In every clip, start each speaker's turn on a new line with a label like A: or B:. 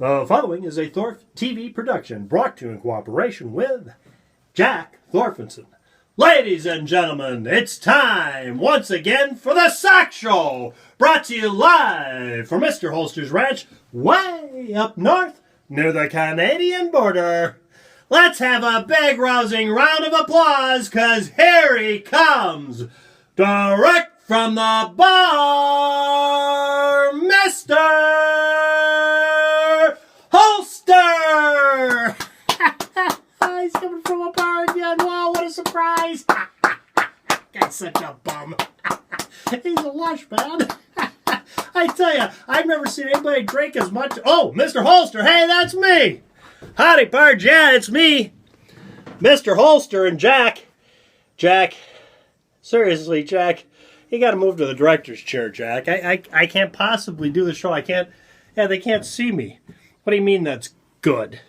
A: The following is a Thorpe TV production brought to you in cooperation with Jack Thorfinson. Ladies and gentlemen, it's time once again for the SOCS Show, brought to you live from Mr. Holster's ranch way up north near the Canadian border. Let's have a big rousing round of applause, because here he comes, direct from the bar, Mr. Holster! He's coming from a bar again. Wow, what a surprise! Guy's such a bum. He's a lush, man. I tell you, I've never seen anybody drink as much. Oh, Mr. Holster, hey, that's me. Howdy, Parge. Yeah, it's me, Mr. Holster, and Jack. Jack, seriously, Jack, you got to move to the director's chair, Jack. I can't possibly do the show. I can't. Yeah, they can't see me. What do you mean that's good?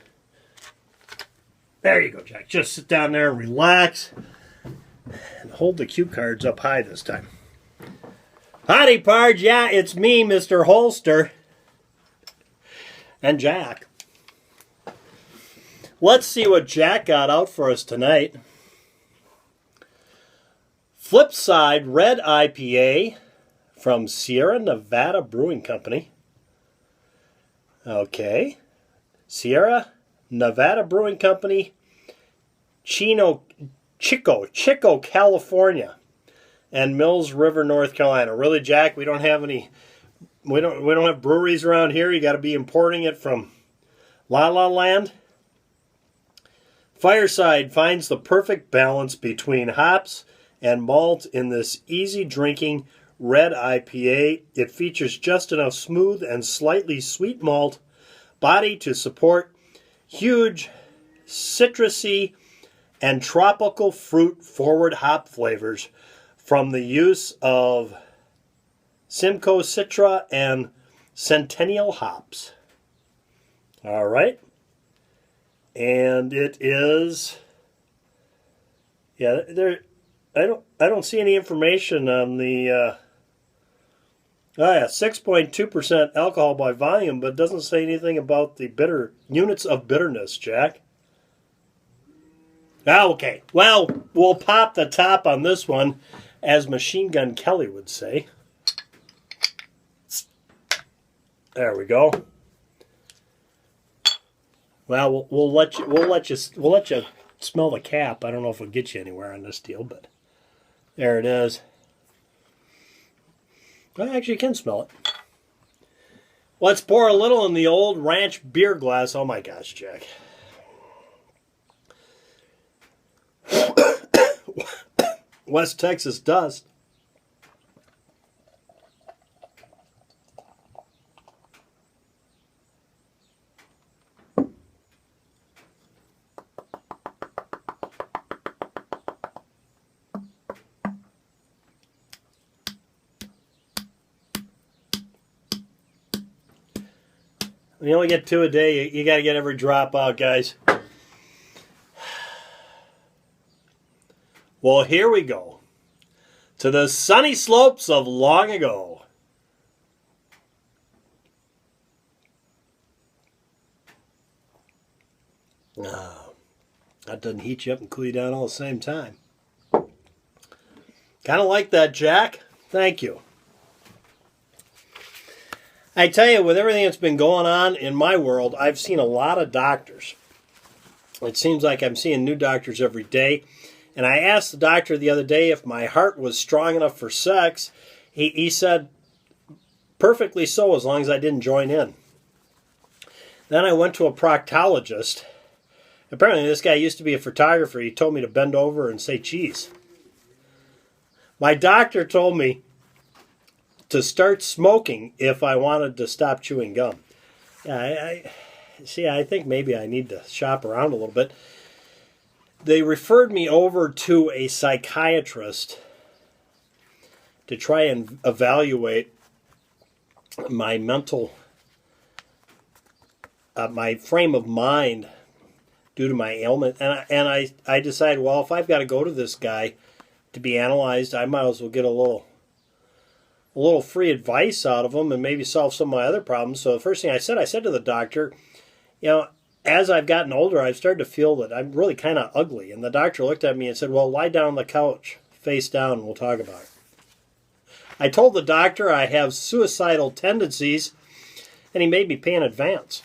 A: There you go, Jack. Just sit down there and relax. And hold the cue cards up high this time. Howdy, Parge. Yeah, it's me, Mr. Holster. And Jack. Let's see what Jack got out for us tonight. Flipside Red IPA from Sierra Nevada Brewing Company. Okay. Sierra Nevada Brewing Company, Chico, California, and Mills River, North Carolina. Really, Jack, we don't have any. We don't have breweries around here. You got to be importing it from La La Land. Fireside finds the perfect balance between hops and malt in this easy drinking red IPA. It features just enough smooth and slightly sweet malt body to support huge citrusy and tropical fruit forward hop flavors from the use of Simcoe Citra and Centennial hops. All right. And it is, yeah, there. I don't see any information on the. 6.2% alcohol by volume, but it doesn't say anything about the bitter units of bitterness, Jack. Okay, well, we'll pop the top on this one, as Machine Gun Kelly would say. There we go. Well, we'll let you smell the cap. I don't know if it'll get you anywhere on this deal, but there it is. Well, actually, you can smell it. Let's pour a little in the old ranch beer glass. Oh my gosh, Jack. West Texas dust. You only get 2 a day. You got to get every drop out, guys. Well, here we go. To the sunny slopes of long ago. That doesn't heat you up and cool you down all at the same time. Kind of like that, Jack. Thank you. I tell you, with everything that's been going on in my world, I've seen a lot of doctors. It seems like I'm seeing new doctors every day. And I asked the doctor the other day if my heart was strong enough for sex. He said, perfectly so, as long as I didn't join in. Then I went to a proctologist. Apparently this guy used to be a photographer. He told me to bend over and say cheese. My doctor told me to start smoking if I wanted to stop chewing gum. Yeah, I think maybe I need to shop around a little bit. They referred me over to a psychiatrist to try and evaluate my mental, my frame of mind due to my ailment. And I decided, well, if I've got to go to this guy to be analyzed, I might as well get a little a little free advice out of them and maybe solve some of my other problems. So the first thing I said to the doctor, as I've gotten older, I've started to feel that I'm really kind of ugly. And the doctor looked at me and said, well, lie down on the couch, face down, and we'll talk about it. I told the doctor I have suicidal tendencies, and he made me pay in advance.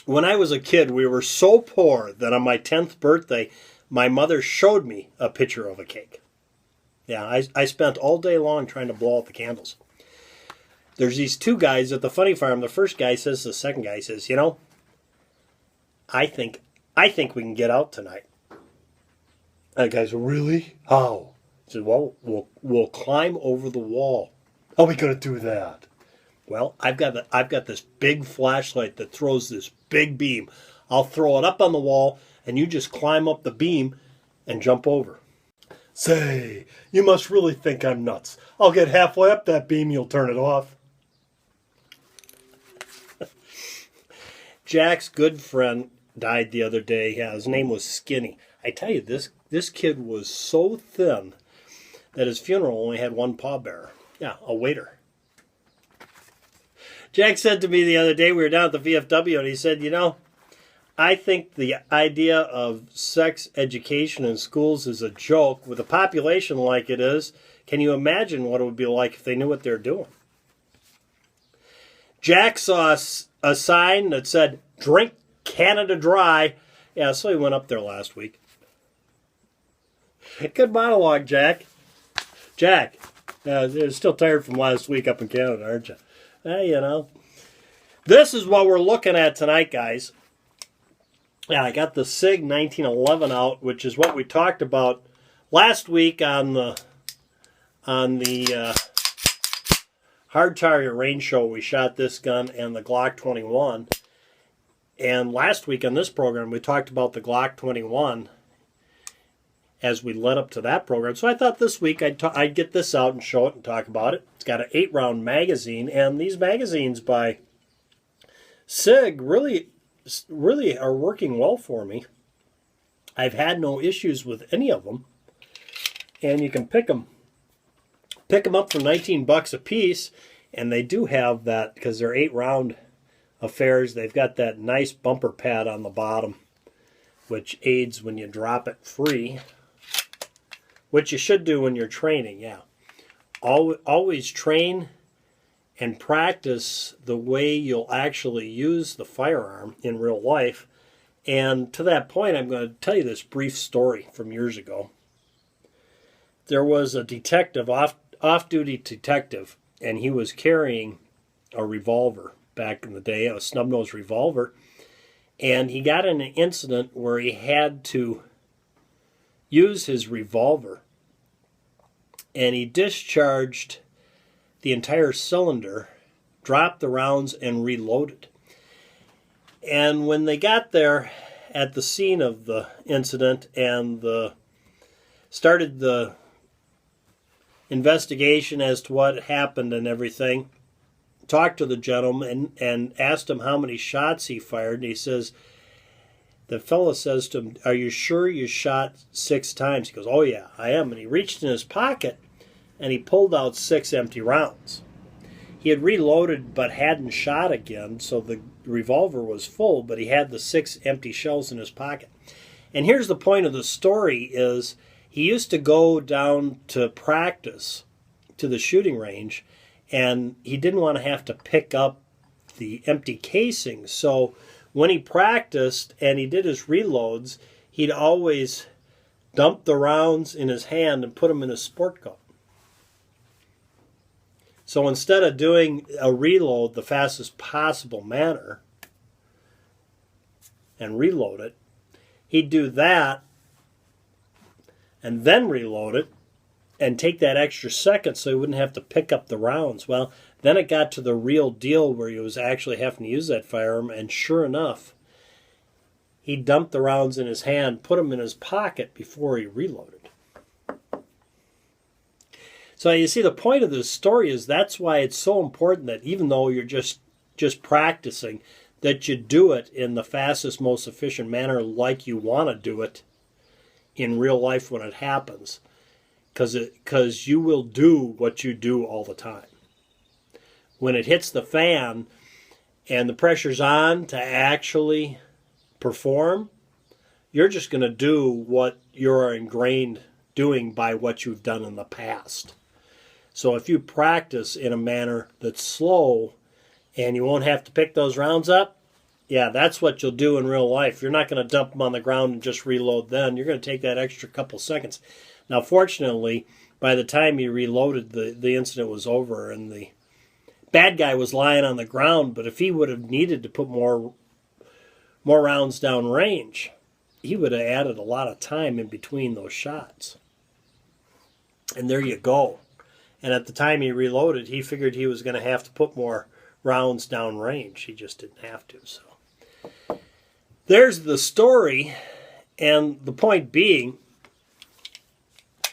A: When I was a kid, we were so poor that on my 10th birthday, my mother showed me a picture of a cake. Yeah, I spent all day long trying to blow out the candles. There's these two guys at the funny farm. The first guy says to the second guy, says, I think we can get out tonight. And the guy says, really? How? He says, well, we'll climb over the wall. How are we going to do that? Well, I've got this big flashlight that throws this big beam. I'll throw it up on the wall, and you just climb up the beam and jump over. Say, you must really think I'm nuts. I'll get halfway up that beam, you'll turn it off. Jack's good friend died the other day. Yeah, his name was Skinny. I tell you, this kid was so thin that his funeral only had one pallbearer. Yeah, a waiter. Jack said to me the other day, we were down at the VFW, and he said, I think the idea of sex education in schools is a joke. With a population like it is, can you imagine what it would be like if they knew what they're doing? Jack saw a sign that said, drink Canada Dry. Yeah, so he went up there last week. Good monologue, Jack. Jack, you're still tired from last week up in Canada, aren't you? This is what we're looking at tonight, guys. Yeah, I got the SIG 1911 out, which is what we talked about last week on the Hard Target Range Show. We shot this gun and the Glock 21. And last week on this program, we talked about the Glock 21 as we led up to that program. So I thought this week I'd get this out and show it and talk about it. It's got an 8-round magazine, and these magazines by SIG really are working well for me. I've had no issues with any of them, and you can pick them up for $19 a piece, and they do have that, because they're 8-round affairs. They've got that nice bumper pad on the bottom, which aids when you drop it free, which you should do when you're training. Yeah, always train and practice the way you'll actually use the firearm in real life. And to that point, I'm going to tell you this brief story from years ago. There was a detective, off-duty detective, and he was carrying a revolver back in the day, a snub-nosed revolver, and he got in an incident where he had to use his revolver, and he discharged the entire cylinder, dropped the rounds, and reloaded. And when they got there at the scene of the incident and started the investigation as to what happened and everything, talked to the gentleman and asked him how many shots he fired. And he says, the fellow says to him, are you sure you shot 6 times? He goes, oh yeah, I am. And he reached in his pocket and he pulled out 6 empty rounds. He had reloaded but hadn't shot again, so the revolver was full, but he had the 6 empty shells in his pocket. And here's the point of the story is he used to go down to practice to the shooting range, and he didn't want to have to pick up the empty casings. So when he practiced and he did his reloads, he'd always dump the rounds in his hand and put them in his sport coat. So instead of doing a reload the fastest possible manner and reload it, he'd do that and then reload it and take that extra second so he wouldn't have to pick up the rounds. Well, then it got to the real deal where he was actually having to use that firearm, and sure enough, he dumped the rounds in his hand, put them in his pocket before he reloaded. So you see, the point of this story is that's why it's so important that even though you're just practicing, that you do it in the fastest, most efficient manner like you want to do it in real life when it happens. because you will do what you do all the time. When it hits the fan and the pressure's on to actually perform, you're just going to do what you're ingrained doing by what you've done in the past. So if you practice in a manner that's slow and you won't have to pick those rounds up, yeah, that's what you'll do in real life. You're not going to dump them on the ground and just reload then. You're going to take that extra couple seconds. Now, fortunately, by the time he reloaded, the incident was over and the bad guy was lying on the ground. But if he would have needed to put more rounds down range, he would have added a lot of time in between those shots. And there you go. And at the time he reloaded, he figured he was going to have to put more rounds down range. He just didn't have to. So there's the story. And the point being,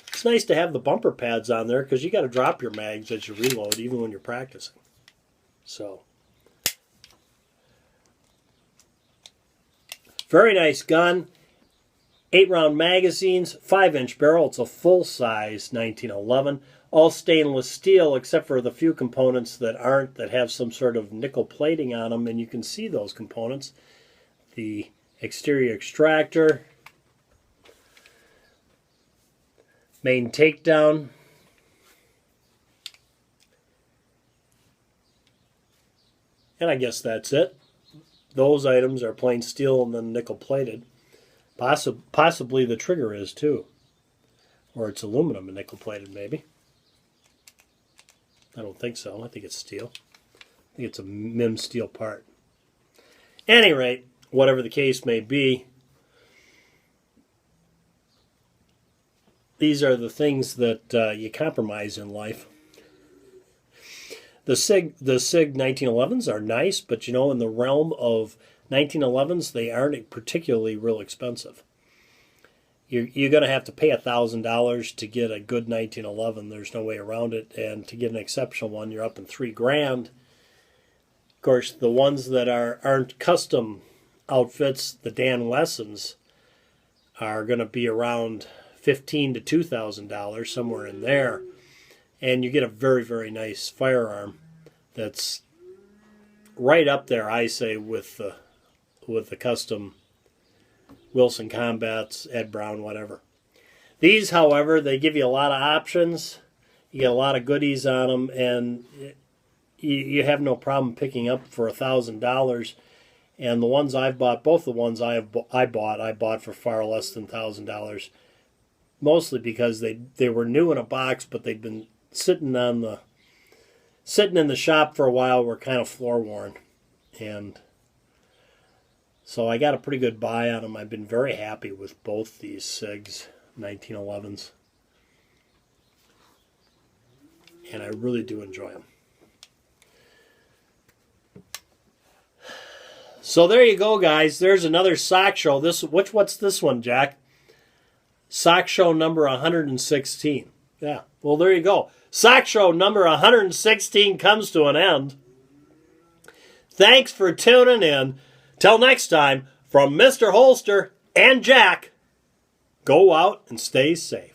A: it's nice to have the bumper pads on there because you got to drop your mags as you reload, even when you're practicing. So, very nice gun. 8-round magazines, 5-inch barrel. It's a full-size 1911. All stainless steel except for the few components that aren't, that have some sort of nickel plating on them. And you can see those components. The exterior extractor, main takedown, and I guess that's it. Those items are plain steel and then nickel plated. Possibly the trigger is too. Or it's aluminum and nickel plated maybe. I don't think so. I think it's steel. I think it's a MIM steel part. At any rate, whatever the case may be, these are the things that you compromise in life. The SIG 1911s are nice, but you know, in the realm of 1911s, they aren't particularly real expensive. You're going to have to pay $1,000 to get a good 1911. There's no way around it. And to get an exceptional one, you're up in $3,000. Of course, the ones that aren't custom outfits, the Dan Lessons, are going to be around $1,500 to $2,000, somewhere in there. And you get a very, very nice firearm that's right up there, I say, with the custom Wilson Combats, Ed Brown, whatever. These, however, they give you a lot of options. You get a lot of goodies on them, and you have no problem picking up for $1,000. And the ones I've bought, both the ones I bought for far less than $1,000. Mostly because they were new in a box, but they'd been sitting in the shop for a while, were kind of floor worn. And so I got a pretty good buy on them. I've been very happy with both these SIGs 1911s. And I really do enjoy them. So there you go, guys. There's another SOCS Show. What's this one, Jack? SOCS Show number 116. Yeah, well, there you go. SOCS Show number 116 comes to an end. Thanks for tuning in. Till next time, from Mr. Holster and Jack, go out and stay safe.